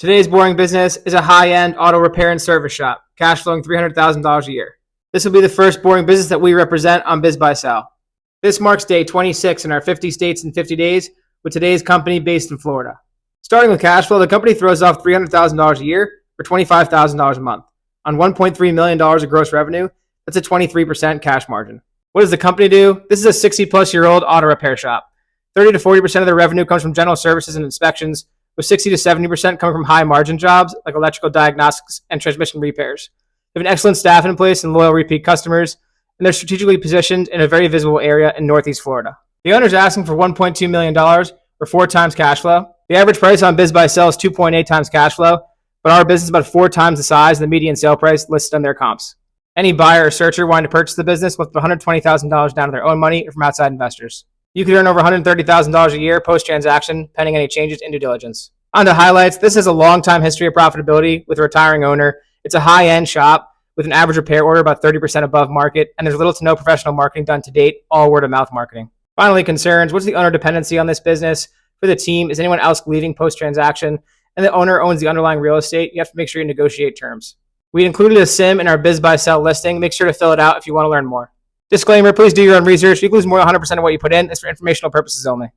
Today's boring business is a high-end auto repair and service shop, cash flowing $300,000 a year. This will be the first boring business that we represent on BizBuySell. This marks day 26 in our 50 states in 50 days with today's company based in Florida. Starting with cash flow, the company throws off $300,000 a year for $25,000 a month. On $1.3 million of gross revenue, that's a 23% cash margin. What does the company do? This is a 60-plus-year-old auto repair shop. 30 to 40% of the revenue comes from general services and inspections, with 60 to 70% coming from high-margin jobs like electrical diagnostics and transmission repairs. They have an excellent staff in place and loyal repeat customers, and they're strategically positioned in a very visible area in Northeast Florida. The owner's asking for $1.2 million or 4 times cash flow. The average price on BizBuySell is 2.8 times cash flow, but our business is about 4 times the size of the median sale price listed on their comps. Any buyer or searcher wanting to purchase the business will put $120,000 down to their own money or from outside investors. You could earn over $130,000 a year post-transaction, pending any changes in due diligence. On to highlights. This has a long time history of profitability with a retiring owner. It's a high-end shop with an average repair order about 30% above market, and there's little to no professional marketing done to date, all word-of-mouth marketing. Finally, concerns. What's the owner-dependency on this business? For the team, is anyone else leaving post-transaction? And the owner owns the underlying real estate. You have to make sure you negotiate terms. We included a SIM in our BizBuySell listing. Make sure to fill it out if you want to learn more. Disclaimer, please do your own research. You can lose more than 100% of what you put in. It's for informational purposes only.